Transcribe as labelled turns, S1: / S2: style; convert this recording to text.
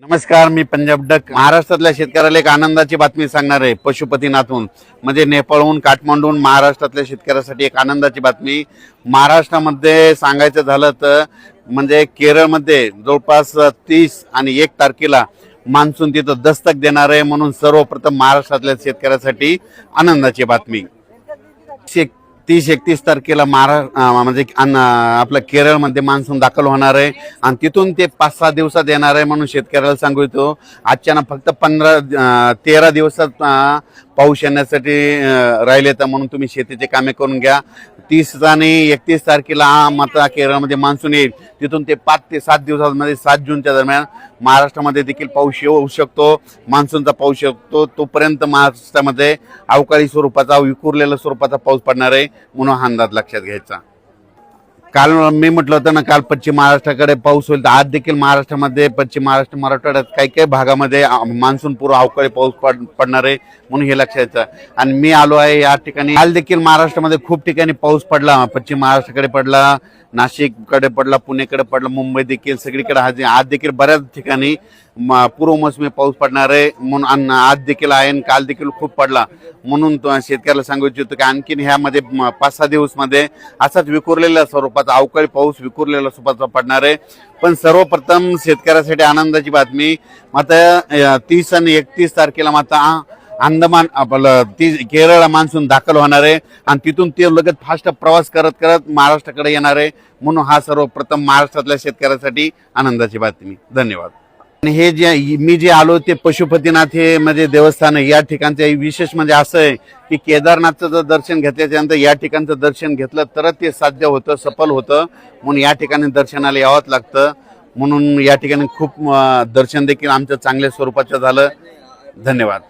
S1: नमस्कार, मी पंजाब डक. महाराष्ट्रातल्या शेतकऱ्याला एक आनंदाची बातमी सांगणार आहे. पशुपतीनाथहून म्हणजे नेपाळहून काठमांडूहून महाराष्ट्रातल्या शेतकऱ्यासाठी एक आनंदाची बातमी. महाराष्ट्रामध्ये सांगायचं झालं तर म्हणजे केरळमध्ये जवळपास 30 आणि 1 तारखेला मान्सून तिथं दस्तक देणार आहे. म्हणून सर्वप्रथम महाराष्ट्रातल्या शेतकऱ्यासाठी आनंदाची बातमी. 30-31 तारखेला म्हणजे आपल्या केरळमध्ये मान्सून दाखल होणार आहे आणि तिथून ते 5-6 दिवसात येणार आहे. म्हणून शेतकऱ्याला सांगू इच्छितो, आजच्या फक्त 13 दिवसात पाऊस येण्यासाठी राहिले तर म्हणून तुम्ही शेतीचे कामे करून घ्या. 30 आणि 31 तारखेला मात्र केरळमध्ये मान्सून येईल. तिथून ते 5 ते 7 दिवसांमध्ये 7 जूनच्या दरम्यान महाराष्ट्रामध्ये देखील पाऊस येऊ शकतो. मान्सूनचा पाऊस शकतो. तोपर्यंत महाराष्ट्रामध्ये अवकाळी स्वरूपाचा विखुरलेल्या स्वरूपाचा पाऊस पडणार आहे. म्हणून हा अंदाज लक्षात घ्यायचा. काल मी म्हटलं होतं ना, काल पश्चिम महाराष्ट्राकडे पाऊस होईल, तर आज देखील महाराष्ट्रामध्ये पश्चिम महाराष्ट्र मराठवाड्यात काही काही भागामध्ये मान्सून पूर्व अवकाळी पाऊस पडणार आहे. म्हणून हे लक्षात घ्यायचं. आणि मी आलो आहे या ठिकाणी. काल देखील महाराष्ट्रामध्ये खूप ठिकाणी पाऊस पडला. पश्चिम महाराष्ट्राकडे पडला, नाशिककडे पडला, पुणेकडे पडला, मुंबई देखील सगळीकडे. आज देखील बऱ्याच ठिकाणी पूर्व मोसमी पाऊस पडणार आहे. म्हणून आज देखील आहे आणि काल देखील खूप पडला. म्हणून शेतकऱ्याला सांगू इच्छितो की आणखीन ह्यामध्ये 5-6 दिवसमध्ये असाच विखुरलेल्या स्वरूपाचा अवकाळी पाऊस विखुरलेल्या स्वरूपाचा पडणार आहे. पण सर्वप्रथम शेतकऱ्यासाठी आनंदाची बातमी. मात्र 30 आणि 31 तारखेला मात्र अंदमान आपलं केरळला मान्सून दाखल होणार आहे आणि तिथून ते लगेच फास्ट प्रवास करत करत महाराष्ट्राकडे येणार आहे. म्हणून हा सर्वप्रथम महाराष्ट्रातल्या शेतकऱ्यासाठी आनंदाची बातमी. धन्यवाद. आणि हे जे मी जे आलो ते पशुपतीनाथ हे म्हणजे देवस्थान आहे. या ठिकाणचं विशेष म्हणजे असं आहे की केदारनाथचं जर दर्शन घेतल्याच्या नंतर या ठिकाणचं दर्शन घेतलं तरच ते साध्य होतं, सफल होतं. म्हणून या ठिकाणी दर्शनाला यावंच लागतं. म्हणून या ठिकाणी खूप दर्शन देखील आमचं चांगल्या स्वरूपाचं झालं. धन्यवाद.